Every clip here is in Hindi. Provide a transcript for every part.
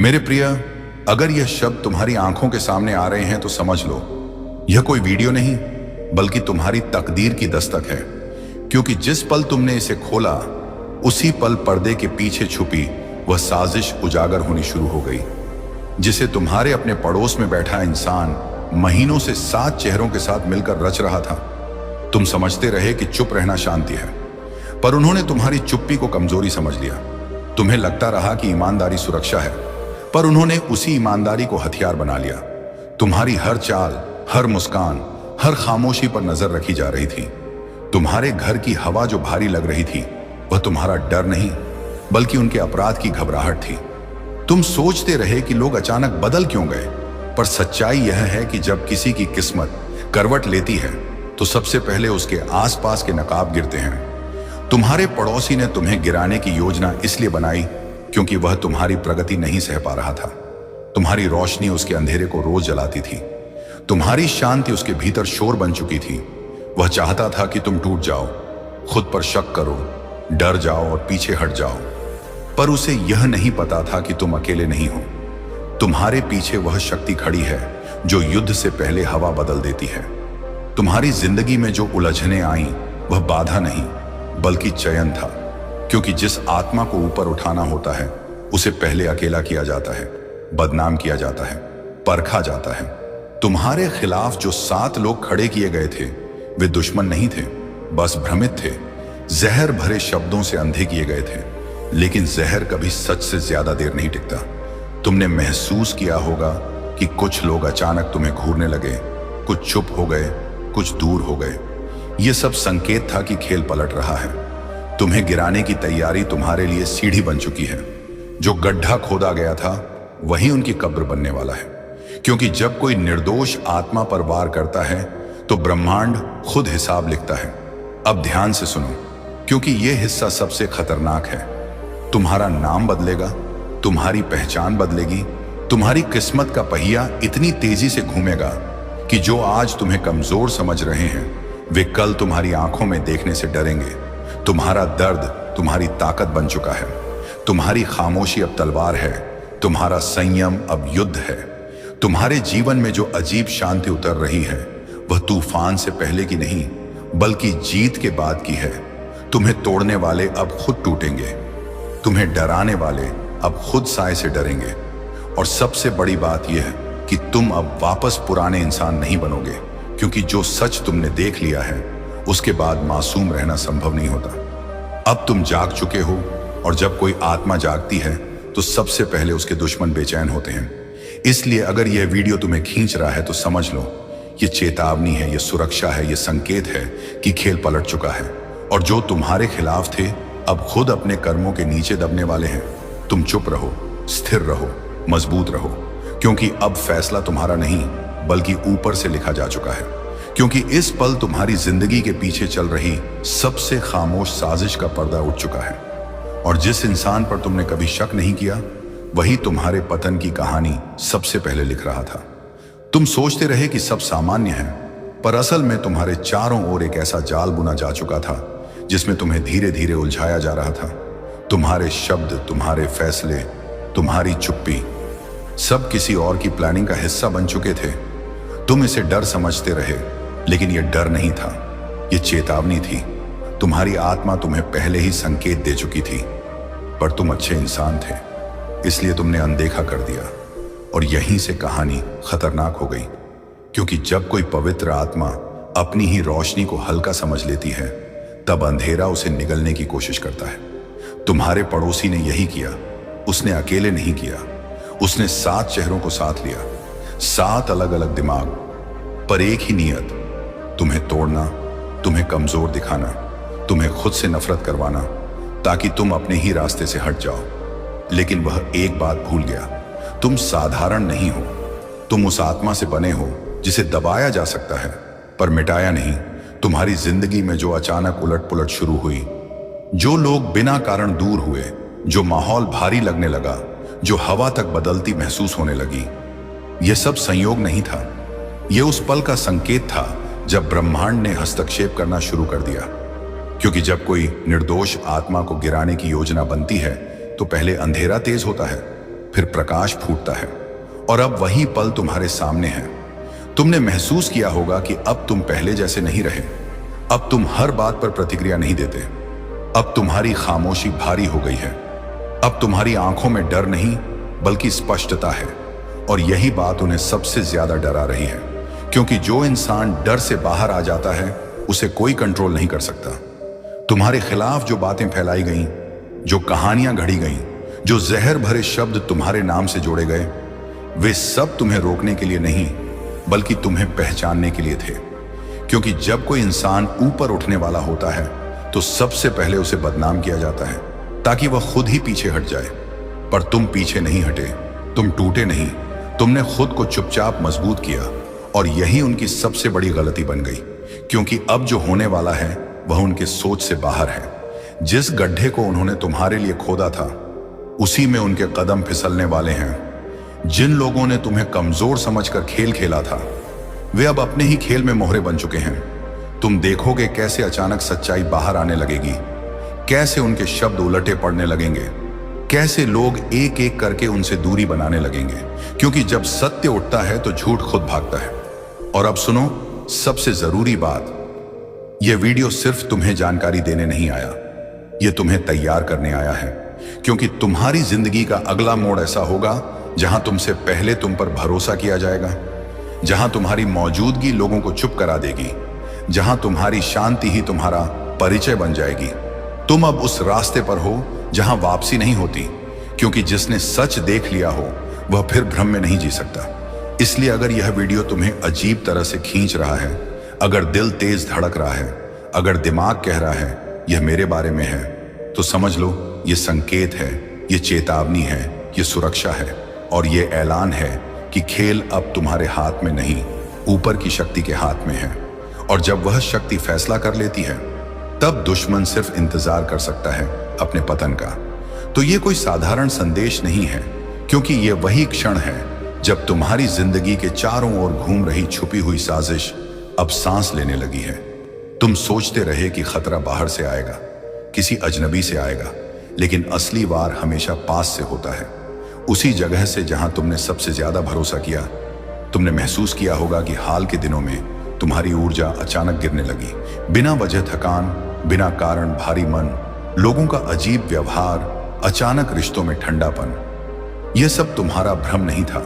मेरे प्रिय, अगर यह शब्द तुम्हारी आंखों के सामने आ रहे हैं तो समझ लो, यह कोई वीडियो नहीं बल्कि तुम्हारी तकदीर की दस्तक है। क्योंकि जिस पल तुमने इसे खोला, उसी पल पर्दे के पीछे छुपी वह साजिश उजागर होनी शुरू हो गई, जिसे तुम्हारे अपने पड़ोस में बैठा इंसान महीनों से 7 चेहरों के साथ मिलकर रच रहा था। तुम समझते रहे कि चुप रहना शांति है, पर उन्होंने तुम्हारी चुप्पी को कमजोरी समझ लिया। तुम्हें लगता रहा कि ईमानदारी सुरक्षा है, पर उन्होंने उसी ईमानदारी को हथियार बना लिया। तुम्हारी हर चाल, हर मुस्कान, हर खामोशी पर नजर रखी जा रही थी। तुम्हारे घर की हवा जो भारी लग रही थी, वह तुम्हारा डर नहीं बल्कि उनके अपराध की घबराहट थी। तुम सोचते रहे कि लोग अचानक बदल क्यों गए, पर सच्चाई यह है कि जब किसी की किस्मत करवट लेती है तो सबसे पहले उसके आसपास के नकाब गिरते हैं। तुम्हारे पड़ोसी ने तुम्हें गिराने की योजना इसलिए बनाई क्योंकि वह तुम्हारी प्रगति नहीं सह पा रहा था। तुम्हारी रोशनी उसके अंधेरे को रोज जलाती थी। तुम्हारी शांति उसके भीतर शोर बन चुकी थी। वह चाहता था कि तुम टूट जाओ, खुद पर शक करो, डर जाओ और पीछे हट जाओ। पर उसे यह नहीं पता था कि तुम अकेले नहीं हो। तुम्हारे पीछे वह शक्ति खड़ी है जो युद्ध से पहले हवा बदल देती है। तुम्हारी जिंदगी में जो उलझने आई, वह बाधा नहीं बल्कि चयन था। क्योंकि जिस आत्मा को ऊपर उठाना होता है, उसे पहले अकेला किया जाता है, बदनाम किया जाता है, परखा जाता है। तुम्हारे खिलाफ जो 7 लोग खड़े किए गए थे, वे दुश्मन नहीं थे, बस भ्रमित थे। जहर भरे शब्दों से अंधे किए गए थे, लेकिन जहर कभी सच से ज्यादा देर नहीं टिकता। तुमने महसूस किया होगा कि कुछ लोग अचानक तुम्हें घूरने लगे, कुछ चुप हो गए, कुछ दूर हो गए। यह सब संकेत था कि खेल पलट रहा है। तुम्हें गिराने की तैयारी तुम्हारे लिए सीढ़ी बन चुकी है। जो गड्ढा खोदा गया था, वही उनकी कब्र बनने वाला है। क्योंकि जब कोई निर्दोष आत्मा पर वार करता है तो ब्रह्मांड खुद हिसाब लिखता है। अब ध्यान से सुनो, क्योंकि यह हिस्सा सबसे खतरनाक है। तुम्हारा नाम बदलेगा, तुम्हारी पहचान बदलेगी, तुम्हारी किस्मत का पहिया इतनी तेजी से घूमेगा कि जो आज तुम्हें कमजोर समझ रहे हैं, वे कल तुम्हारी आंखों में देखने से डरेंगे। तुम्हारा दर्द तुम्हारी ताकत बन चुका है। तुम्हारी खामोशी अब तलवार है, तुम्हारा संयम अब युद्ध है। तुम्हारे जीवन में जो अजीब शांति उतर रही है, वह तूफान से पहले की नहीं बल्कि जीत के बाद की है। तुम्हें तोड़ने वाले अब खुद टूटेंगे, तुम्हें डराने वाले अब खुद साए से डरेंगे। और सबसे बड़ी बात यह है कि तुम अब वापस पुराने इंसान नहीं बनोगे, क्योंकि जो सच तुमने देख लिया है, उसके बाद मासूम रहना संभव नहीं होता। अब तुम जाग चुके हो, और जब कोई आत्मा जागती है तो सबसे पहले उसके दुश्मन बेचैन होते हैं। इसलिए अगर यह वीडियो तुम्हें खींच रहा है तो समझ लो, यह चेतावनी है, यह सुरक्षा है, यह संकेत है कि खेल पलट चुका है। और जो तुम्हारे खिलाफ थे, अब खुद अपने कर्मों के नीचे दबने वाले हैं। तुम चुप रहो, स्थिर रहो, मजबूत रहो, क्योंकि अब फैसला तुम्हारा नहीं बल्कि ऊपर से लिखा जा चुका है। क्योंकि इस पल तुम्हारी जिंदगी के पीछे चल रही सबसे खामोश साजिश का पर्दा उठ चुका है। और जिस इंसान पर तुमने कभी शक नहीं किया, वही तुम्हारे पतन की कहानी सबसे पहले लिख रहा था। तुम सोचते रहे कि सब सामान्य है, पर असल में तुम्हारे चारों ओर एक ऐसा जाल बुना जा चुका था जिसमें तुम्हें धीरे धीरे उलझाया जा रहा था। तुम्हारे शब्द, तुम्हारे फैसले, तुम्हारी चुप्पी, सब किसी और की प्लानिंग का हिस्सा बन चुके थे। तुम इसे डर समझते रहे, लेकिन यह डर नहीं था, यह चेतावनी थी। तुम्हारी आत्मा तुम्हें पहले ही संकेत दे चुकी थी, पर तुम अच्छे इंसान थे, इसलिए तुमने अनदेखा कर दिया। और यहीं से कहानी खतरनाक हो गई। क्योंकि जब कोई पवित्र आत्मा अपनी ही रोशनी को हल्का समझ लेती है, तब अंधेरा उसे निगलने की कोशिश करता है। तुम्हारे पड़ोसी ने यही किया। उसने अकेले नहीं किया, उसने 7 चेहरों को साथ लिया, 7 अलग अलग दिमाग, पर एक ही नियत, तुम्हें तोड़ना, तुम्हें कमजोर दिखाना, तुम्हें खुद से नफरत करवाना, ताकि तुम अपने ही रास्ते से हट जाओ। लेकिन वह एक बात भूल गया, तुम साधारण नहीं हो। तुम उस आत्मा से बने हो जिसे दबाया जा सकता है पर मिटाया नहीं। तुम्हारी जिंदगी में जो अचानक उलट पुलट शुरू हुई, जो लोग बिना कारण दूर हुए, जो माहौल भारी लगने लगा, जो हवा तक बदलती महसूस होने लगी, यह सब संयोग नहीं था। यह उस पल का संकेत था जब ब्रह्मांड ने हस्तक्षेप करना शुरू कर दिया। क्योंकि जब कोई निर्दोष आत्मा को गिराने की योजना बनती है तो पहले अंधेरा तेज होता है, फिर प्रकाश फूटता है और अब वही पल तुम्हारे सामने है। तुमने महसूस किया होगा कि अब तुम पहले जैसे नहीं रहे। अब तुम हर बात पर प्रतिक्रिया नहीं देते। अब तुम्हारी खामोशी भारी हो गई है। अब तुम्हारी आंखों में डर नहीं बल्कि स्पष्टता है। और यही बात उन्हें सबसे ज्यादा डरा रही है, क्योंकि जो इंसान डर से बाहर आ जाता है उसे कोई कंट्रोल नहीं कर सकता। तुम्हारे खिलाफ जो बातें फैलाई गईं, जो कहानियां घड़ी गईं, जो जहर भरे शब्द तुम्हारे नाम से जोड़े गए, वे सब तुम्हें रोकने के लिए नहीं बल्कि तुम्हें पहचानने के लिए थे। क्योंकि जब कोई इंसान ऊपर उठने वाला होता है तो सबसे पहले उसे बदनाम किया जाता है ताकि वह खुद ही पीछे हट जाए। पर तुम पीछे नहीं हटे, तुम टूटे नहीं, तुमने खुद को चुपचाप मजबूत किया। और यही उनकी सबसे बड़ी गलती बन गई, क्योंकि अब जो होने वाला है वह उनके सोच से बाहर है। जिस गड्ढे को उन्होंने तुम्हारे लिए खोदा था उसी में उनके कदम फिसलने वाले हैं। जिन लोगों ने तुम्हें कमजोर समझकर खेल खेला था वे अब अपने ही खेल में मोहरे बन चुके हैं। तुम देखोगे कैसे अचानक सच्चाई बाहर आने लगेगी, कैसे उनके शब्द उलटे पड़ने लगेंगे, कैसे लोग एक एक करके उनसे दूरी बनाने लगेंगे। क्योंकि जब सत्य उठता है तो झूठ खुद भागता है। और अब सुनो सबसे जरूरी बात, यह वीडियो सिर्फ तुम्हें जानकारी देने नहीं आया, यह तुम्हें तैयार करने आया है। क्योंकि तुम्हारी जिंदगी का अगला मोड़ ऐसा होगा जहां तुमसे पहले तुम पर भरोसा किया जाएगा, जहां तुम्हारी मौजूदगी लोगों को चुप करा देगी, जहां तुम्हारी शांति ही तुम्हारा परिचय बन जाएगी। तुम अब उस रास्ते पर हो जहां वापसी नहीं होती, क्योंकि जिसने सच देख लिया हो वह फिर भ्रम में नहीं जी सकता। इसलिए अगर यह वीडियो तुम्हें अजीब तरह से खींच रहा है, अगर दिल तेज धड़क रहा है, अगर दिमाग कह रहा है यह मेरे बारे में है, तो समझ लो यह संकेत है, यह चेतावनी है, यह सुरक्षा है और यह ऐलान है कि खेल अब तुम्हारे हाथ में नहीं, ऊपर की शक्ति के हाथ में है। और जब वह शक्ति फैसला कर लेती है तब दुश्मन सिर्फ इंतजार कर सकता है अपने पतन का। तो यह कोई साधारण संदेश नहीं है, क्योंकि यह वही क्षण है जब तुम्हारी जिंदगी के चारों ओर घूम रही छुपी हुई साजिश अब सांस लेने लगी है। तुम सोचते रहे कि खतरा बाहर से आएगा, किसी अजनबी से आएगा, लेकिन असली वार हमेशा पास से होता है, उसी जगह से जहां तुमने सबसे ज्यादा भरोसा किया। तुमने महसूस किया होगा कि हाल के दिनों में तुम्हारी ऊर्जा अचानक गिरने लगी, बिना वजह थकान, बिना कारण भारी मन, लोगों का अजीब व्यवहार, अचानक रिश्तों में ठंडापन। यह सब तुम्हारा भ्रम नहीं था,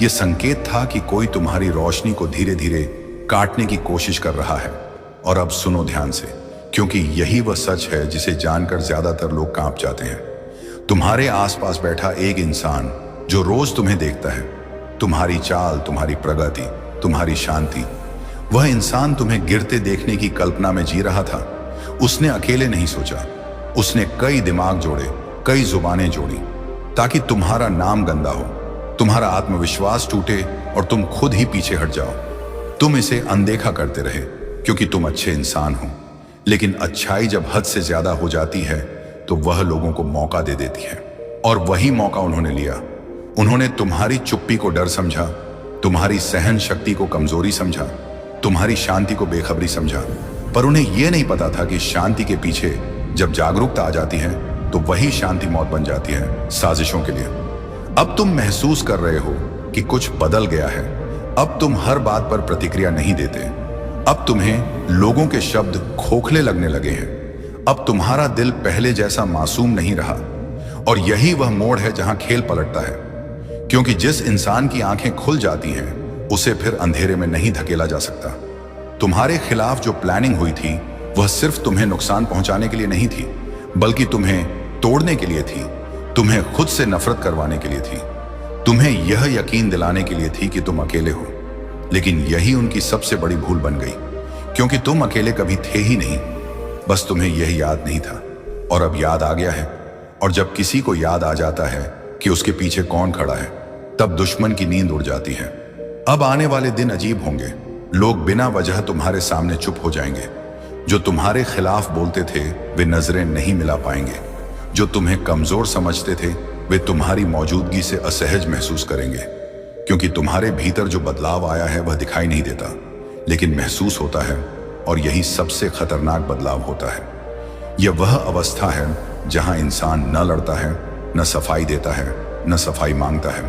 यह संकेत था कि कोई तुम्हारी रोशनी को धीरे धीरे काटने की कोशिश कर रहा है। और अब सुनो ध्यान से, क्योंकि यही वह सच है जिसे जानकर ज्यादातर लोग कांप जाते हैं। तुम्हारे आसपास बैठा एक इंसान जो रोज तुम्हें देखता है, तुम्हारी चाल, तुम्हारी प्रगति, तुम्हारी शांति, वह इंसान तुम्हें गिरते देखने की कल्पना में जी रहा था। उसने अकेले नहीं सोचा, उसने कई दिमाग जोड़े, कई जुबानें जोड़ी, ताकि तुम्हारा नाम गंदा हो, तुम्हारा आत्मविश्वास टूटे और तुम खुद ही पीछे हट जाओ। तुम इसे अनदेखा करते रहे क्योंकि तुम अच्छे इंसान हो, लेकिन अच्छाई जब हद से ज्यादा हो जाती है तो वह लोगों को मौका दे देती है। और वही मौका उन्होंने लिया। उन्होंने तुम्हारी चुप्पी को डर समझा, तुम्हारी सहन शक्ति को कमजोरी समझा, तुम्हारी शांति को बेखबरी समझा। पर उन्हें यह नहीं पता था कि शांति के पीछे जब जागरूकता आ जाती है तो वही शांति मौत बन जाती है साजिशों के लिए। अब तुम महसूस कर रहे हो कि कुछ बदल गया है। अब तुम हर बात पर प्रतिक्रिया नहीं देते। अब तुम्हें लोगों के शब्द खोखले लगने लगे हैं। अब तुम्हारा दिल पहले जैसा मासूम नहीं रहा। और यही वह मोड़ है जहां खेल पलटता है, क्योंकि जिस इंसान की आंखें खुल जाती हैं उसे फिर अंधेरे में नहीं धकेला जा सकता। तुम्हारे खिलाफ जो प्लानिंग हुई थी वह सिर्फ तुम्हें नुकसान पहुंचाने के लिए नहीं थी, बल्कि तुम्हें तोड़ने के लिए थी, तुम्हें खुद से नफरत करवाने के लिए थी, तुम्हें यह यकीन दिलाने के लिए थी कि तुम अकेले हो। लेकिन यही उनकी सबसे बड़ी भूल बन गई, क्योंकि तुम अकेले कभी थे ही नहीं, बस तुम्हें यह याद नहीं था। और अब याद आ गया है। और जब किसी को याद आ जाता है कि उसके पीछे कौन खड़ा है, तब दुश्मन की नींद उड़ जाती है। अब आने वाले दिन अजीब होंगे। लोग बिना वजह तुम्हारे सामने चुप हो जाएंगे। जो तुम्हारे खिलाफ बोलते थे वे नजरें नहीं मिला पाएंगे। जो तुम्हें कमजोर समझते थे वे तुम्हारी मौजूदगी से असहज महसूस करेंगे, क्योंकि तुम्हारे भीतर जो बदलाव आया है वह दिखाई नहीं देता, लेकिन महसूस होता है। और यही सबसे खतरनाक बदलाव होता है। यह वह अवस्था है जहां इंसान न लड़ता है, न सफाई देता है, न सफाई मांगता है,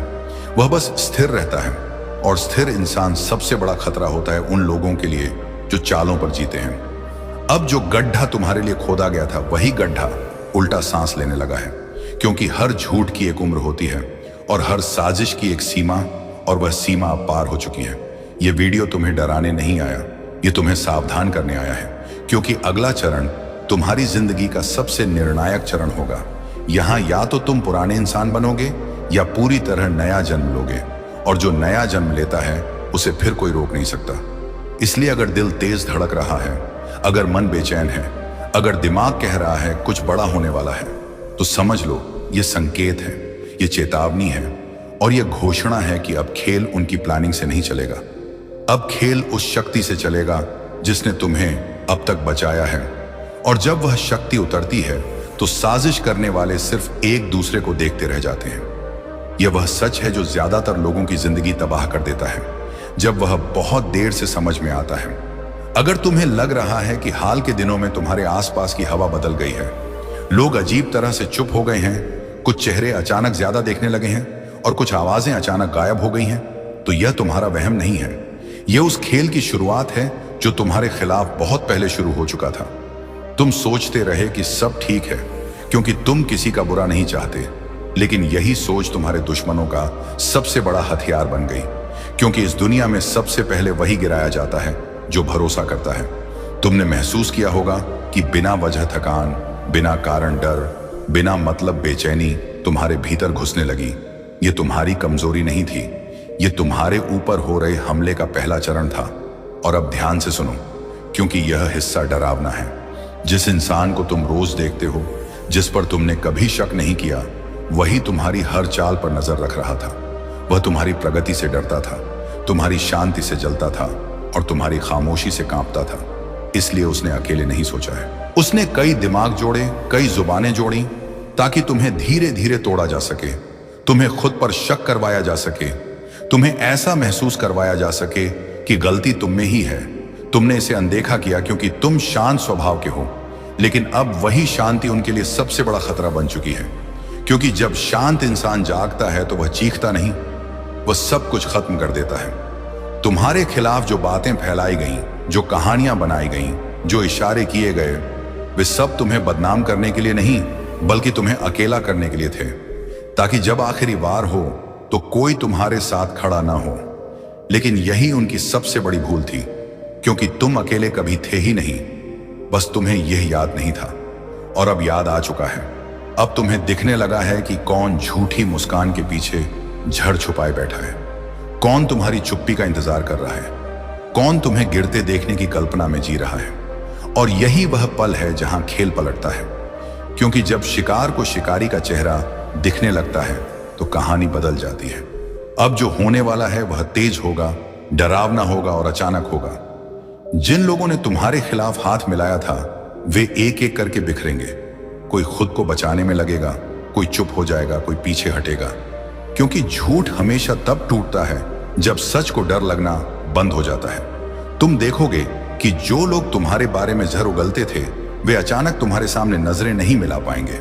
वह बस स्थिर रहता है। और स्थिर इंसान सबसे बड़ा खतरा होता है उन लोगों के लिए जो चालों पर जीते हैं। अब जो गड्ढा तुम्हारे लिए खोदा गया था, वही गड्ढा उल्टा सांस लेने लगा है, क्योंकि हर झूठ की एक उम्र होती है और हर साजिश की एक सीमा, और वह सीमा अब पार हो चुकी है। यह वीडियो तुम्हें डराने नहीं आया, यह तुम्हें सावधान करने आया है, क्योंकि अगला चरण तुम्हारी जिंदगी का सबसे निर्णायक चरण होगा। यहां या तो तुम पुराने इंसान बनोगे या पूरी तरह नया जन्म लोगे, और जो नया जन्म लेता है उसे फिर कोई रोक नहीं सकता। इसलिए अगर दिल तेज धड़क रहा है, अगर मन बेचैन है, अगर दिमाग कह रहा है कुछ बड़ा होने वाला है, तो समझ लो ये संकेत है, ये चेतावनी है, और यह घोषणा है कि अब खेल उनकी प्लानिंग से नहीं चलेगा। अब खेल उस शक्ति से चलेगा जिसने तुम्हें अब तक बचाया है। और जब वह शक्ति उतरती है तो साजिश करने वाले सिर्फ एक दूसरे को देखते रह जाते हैं। यह वह सच है जो ज्यादातर लोगों की जिंदगी तबाह कर देता है, जब वह बहुत देर से समझ में आता है। अगर तुम्हें लग रहा है कि हाल के दिनों में तुम्हारे आसपास की हवा बदल गई है, लोग अजीब तरह से चुप हो गए हैं, कुछ चेहरे अचानक ज्यादा देखने लगे हैं और कुछ आवाजें अचानक गायब हो गई हैं, तो यह तुम्हारा वहम नहीं है। यह उस खेल की शुरुआत है जो तुम्हारे खिलाफ बहुत पहले शुरू हो चुका था। तुम सोचते रहे कि सब ठीक है क्योंकि तुम किसी का बुरा नहीं चाहते, लेकिन यही सोच तुम्हारे दुश्मनों का सबसे बड़ा हथियार बन गई, क्योंकि इस दुनिया में सबसे पहले वही गिराया जाता है जो भरोसा करता है। तुमने महसूस किया होगा कि बिना वजह थकान, बिना कारण डर, बिना मतलब बेचैनी तुम्हारे भीतर घुसने लगी। ये तुम्हारी कमजोरी नहीं थी, ये तुम्हारे ऊपर हो रहे हमले का पहला चरण था। और अब ध्यान से सुनो, क्योंकि यह हिस्सा डरावना है। जिस इंसान को तुम रोज देखते हो, जिस पर तुमने कभी शक नहीं किया, वही तुम्हारी हर चाल पर नजर रख रहा था। वह तुम्हारी प्रगति से डरता था, तुम्हारी शांति से जलता था और तुम्हारी खामोशी से कांपता था। इसलिए उसने अकेले नहीं सोचा है। उसने कई दिमाग जोड़े, कई जुबानें जोड़ी, ताकि तुम्हें धीरे धीरे तोड़ा जा सके, तुम्हें खुद पर शक करवाया जा सके, तुम्हें ऐसा महसूस करवाया जा सके कि गलती तुम में ही है। तुमने इसे अनदेखा किया क्योंकि तुम शांत स्वभाव के हो, लेकिन अब वही शांति उनके लिए सबसे बड़ा खतरा बन चुकी है। क्योंकि जब शांत इंसान जागता है तो वह चीखता नहीं, वह सब कुछ खत्म कर देता है। तुम्हारे खिलाफ जो बातें फैलाई गईं, जो कहानियां बनाई गईं, जो इशारे किए गए, वे सब तुम्हें बदनाम करने के लिए नहीं, बल्कि तुम्हें अकेला करने के लिए थे, ताकि जब आखिरी वार हो तो कोई तुम्हारे साथ खड़ा ना हो। लेकिन यही उनकी सबसे बड़ी भूल थी, क्योंकि तुम अकेले कभी थे ही नहीं, बस तुम्हें यह याद नहीं था। और अब याद आ चुका है। अब तुम्हें दिखने लगा है कि कौन झूठी मुस्कान के पीछे झड़ छुपाए बैठा है, कौन तुम्हारी चुप्पी का इंतजार कर रहा है, कौन तुम्हें गिरते देखने की कल्पना में जी रहा है। और यही वह पल है जहां खेल पलटता है, क्योंकि जब शिकार को शिकारी का चेहरा दिखने लगता है तो कहानी बदल जाती है। अब जो होने वाला है वह तेज होगा, डरावना होगा और अचानक होगा। जिन लोगों ने तुम्हारे खिलाफ हाथ मिलाया था, वे एक एक करके बिखरेंगे। कोई खुद को बचाने में लगेगा, कोई चुप हो जाएगा, कोई पीछे हटेगा, क्योंकि झूठ हमेशा तब टूटता है जब सच को डर लगना बंद हो जाता है। तुम देखोगे कि जो लोग तुम्हारे बारे में जहर उगलते थे, वे अचानक तुम्हारे सामने नजरें नहीं मिला पाएंगे।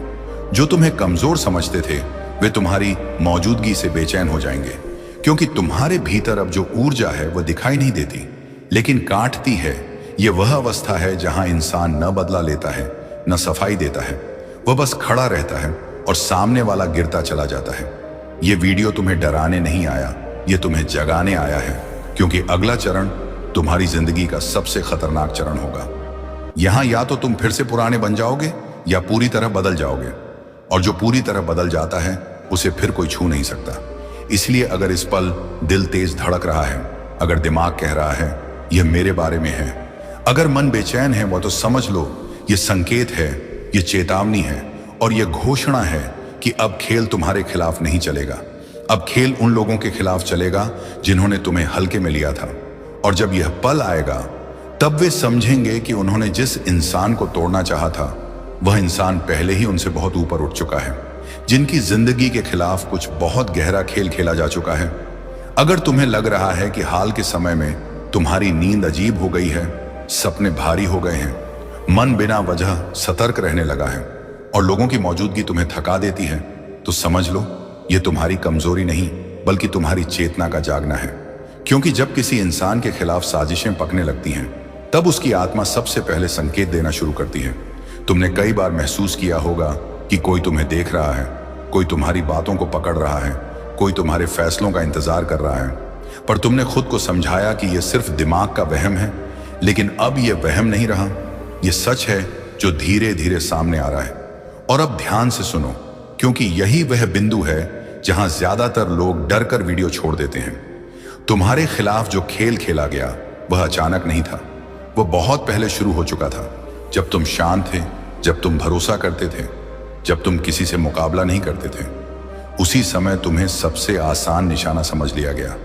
जो तुम्हें कमजोर समझते थे, वे तुम्हारी मौजूदगी से बेचैन हो जाएंगे, क्योंकि तुम्हारे भीतर अब जो ऊर्जा है वह दिखाई नहीं देती, लेकिन काटती है। यह वह अवस्था है जहां इंसान न बदला लेता है, न सफाई देता है, वह बस खड़ा रहता है और सामने वाला गिरता चला जाता है। यह वीडियो तुम्हें डराने नहीं आया, यह तुम्हें जगाने आया है, क्योंकि अगला चरण तुम्हारी जिंदगी का सबसे खतरनाक चरण होगा। यहां या तो तुम फिर से पुराने बन जाओगे या पूरी तरह बदल जाओगे, और जो पूरी तरह बदल जाता है उसे फिर कोई छू नहीं सकता। इसलिए अगर इस पल दिल तेज धड़क रहा है, अगर दिमाग कह रहा है यह मेरे बारे में है, अगर मन बेचैन है, वह तो समझ लो यह संकेत है, यह चेतावनी है, और यह घोषणा है कि अब खेल तुम्हारे खिलाफ नहीं चलेगा। अब खेल उन लोगों के खिलाफ चलेगा जिन्होंने तुम्हें हल्के में लिया था। और जब यह पल आएगा, तब वे समझेंगे कि उन्होंने जिस इंसान को तोड़ना चाहा था, वह इंसान पहले ही उनसे बहुत ऊपर उठ चुका है, जिनकी जिंदगी के खिलाफ कुछ बहुत गहरा खेल खेला जा चुका है। अगर तुम्हें लग रहा है कि हाल के समय में तुम्हारी नींद अजीब हो गई है, सपने भारी हो गए हैं, मन बिना वजह सतर्क रहने लगा है और लोगों की मौजूदगी तुम्हें थका देती है, तो समझ लो यह तुम्हारी कमजोरी नहीं बल्कि तुम्हारी चेतना का जागना है। क्योंकि जब किसी इंसान के खिलाफ साजिशें पकने लगती हैं, तब उसकी आत्मा सबसे पहले संकेत देना शुरू करती है। तुमने कई बार महसूस किया होगा कि कोई तुम्हें देख रहा है, कोई तुम्हारी बातों को पकड़ रहा है, कोई तुम्हारे फैसलों का इंतजार कर रहा है, पर तुमने खुद को समझाया कि यह सिर्फ दिमाग का वहम है। लेकिन अब यह वहम नहीं रहा, यह सच है जो धीरे धीरे सामने आ रहा है। और अब ध्यान से सुनो, क्योंकि यही वह बिंदु है जहां ज्यादातर लोग डर कर वीडियो छोड़ देते हैं। तुम्हारे खिलाफ जो खेल खेला गया वह अचानक नहीं था, वह बहुत पहले शुरू हो चुका था। जब तुम शांत थे, जब तुम भरोसा करते थे, जब तुम किसी से मुकाबला नहीं करते थे, उसी समय तुम्हें सबसे आसान निशाना समझ लिया गया।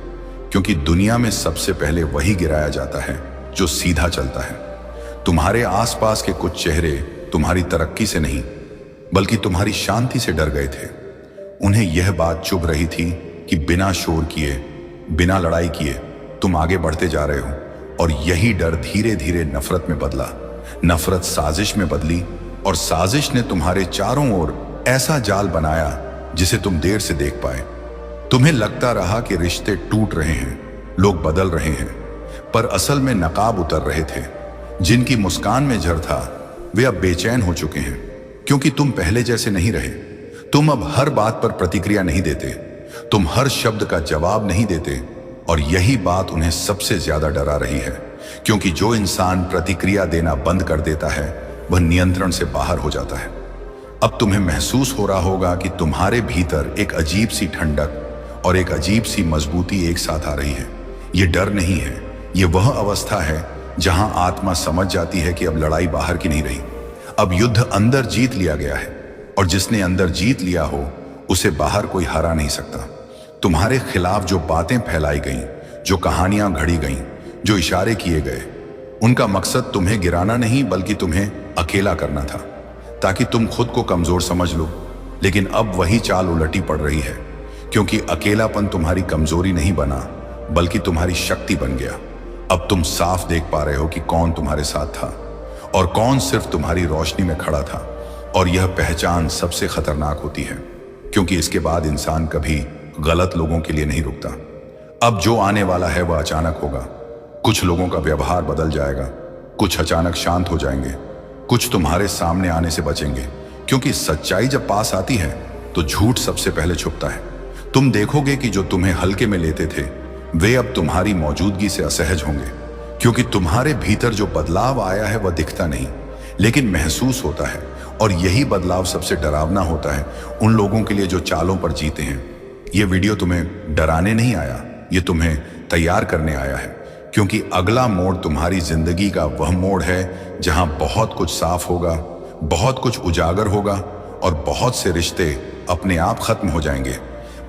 क्योंकि दुनिया में सबसे पहले वही गिराया जाता है जो सीधा चलता है। तुम्हारे आसपास के कुछ चेहरे तुम्हारी तरक्की से नहीं बल्कि तुम्हारी शांति से डर गए थे। उन्हें यह बात चुभ रही थी कि बिना शोर किए, बिना लड़ाई किए तुम आगे बढ़ते जा रहे हो। और यही डर धीरे धीरे नफरत में बदला, नफरत साजिश में बदली, और साजिश ने तुम्हारे चारों ओर ऐसा जाल बनाया जिसे तुम देर से देख पाए। तुम्हें लगता रहा कि रिश्ते टूट रहे हैं, लोग बदल रहे हैं, पर असल में नकाब उतर रहे थे। जिनकी मुस्कान में जर था वे अब बेचैन हो चुके हैं, क्योंकि तुम पहले जैसे नहीं रहे। तुम अब हर बात पर प्रतिक्रिया नहीं देते, तुम हर शब्द का जवाब नहीं देते, और यही बात उन्हें सबसे ज्यादा डरा रही है। क्योंकि जो इंसान प्रतिक्रिया देना बंद कर देता है वह नियंत्रण से बाहर हो जाता है। अब तुम्हें महसूस हो रहा होगा कि तुम्हारे भीतर एक अजीब सी ठंडक और एक अजीब सी मजबूती एक साथ आ रही है। ये डर नहीं है, ये वह अवस्था है जहां आत्मा समझ जाती है कि अब लड़ाई बाहर की नहीं रही, अब युद्ध अंदर जीत लिया गया है, और जिसने अंदर जीत लिया हो उसे बाहर कोई हरा नहीं सकता। तुम्हारे खिलाफ जो बातें फैलाई गईं, जो कहानियां घड़ी गईं, जो इशारे किए गए, उनका मकसद तुम्हें गिराना नहीं बल्कि तुम्हें अकेला करना था, ताकि तुम खुद को कमजोर समझ लो। लेकिन अब वही चाल उलटी पड़ रही है, क्योंकि अकेलापन तुम्हारी कमजोरी नहीं बना बल्कि तुम्हारी शक्ति बन गया। अब तुम साफ देख पा रहे हो कि कौन तुम्हारे साथ था और कौन सिर्फ तुम्हारी रोशनी में खड़ा था। और यह पहचान सबसे खतरनाक होती है, क्योंकि इसके बाद इंसान कभी गलत लोगों के लिए नहीं रुकता। अब जो आने वाला है वह अचानक होगा। कुछ लोगों का व्यवहार बदल जाएगा, कुछ अचानक शांत हो जाएंगे, कुछ तुम्हारे सामने आने से बचेंगे, क्योंकि सच्चाई जब पास आती है तो झूठ सबसे पहले छुपता है। तुम देखोगे कि जो तुम्हें हल्के में लेते थे वे अब तुम्हारी मौजूदगी से असहज होंगे, क्योंकि तुम्हारे भीतर जो बदलाव आया है वह दिखता नहीं लेकिन महसूस होता है। और यही बदलाव सबसे डरावना होता है उन लोगों के लिए जो चालों पर जीते हैं। यह वीडियो तुम्हें डराने नहीं आया, यह तुम्हें तैयार करने आया है, क्योंकि अगला मोड़ तुम्हारी जिंदगी का वह मोड़ है जहां बहुत कुछ साफ होगा, बहुत कुछ उजागर होगा, और बहुत से रिश्ते अपने आप खत्म हो जाएंगे।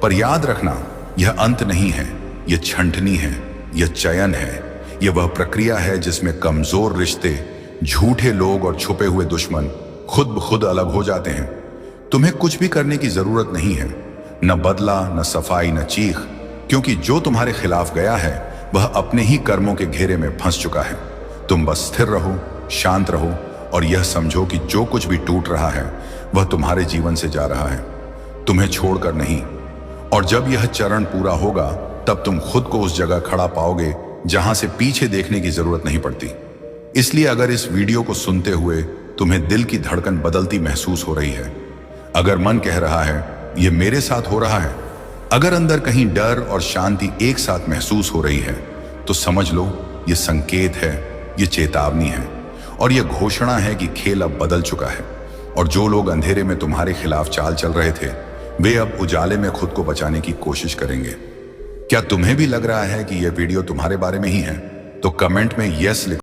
पर याद रखना, यह अंत नहीं है, यह छंटनी है, यह चयन है, यह वह प्रक्रिया है जिसमें कमजोर रिश्ते, झूठे लोग और छुपे हुए दुश्मन खुद ब खुद अलग हो जाते हैं। तुम्हें कुछ भी करने की जरूरत नहीं है, न बदला, न सफाई, न चीख, क्योंकि जो तुम्हारे खिलाफ गया है वह अपने ही कर्मों के घेरे में फंस चुका है। तुम बस स्थिर रहो, शांत रहो, और यह समझो कि जो कुछ भी टूट रहा है वह तुम्हारे जीवन से जा रहा है, तुम्हें छोड़कर नहीं। और जब यह चरण पूरा होगा तब तुम खुद को उस जगह खड़ा पाओगे जहां से पीछे देखने की जरूरत नहीं पड़ती। इसलिए अगर इस वीडियो को सुनते हुए तुम्हें दिल की धड़कन बदलती महसूस हो रही है, अगर मन कह रहा है यह मेरे साथ हो रहा है, अगर अंदर कहीं डर और शांति एक साथ महसूस हो रही है, तो समझ लो यह संकेत है, यह चेतावनी है, और यह घोषणा है कि खेल अब बदल चुका है। और जो लोग अंधेरे में तुम्हारे खिलाफ चाल चल रहे थे वे अब उजाले में खुद को बचाने की कोशिश करेंगे। क्या तुम्हें भी लग रहा है कि यह वीडियो तुम्हारे बारे में ही है? तो कमेंट में यस लिखो।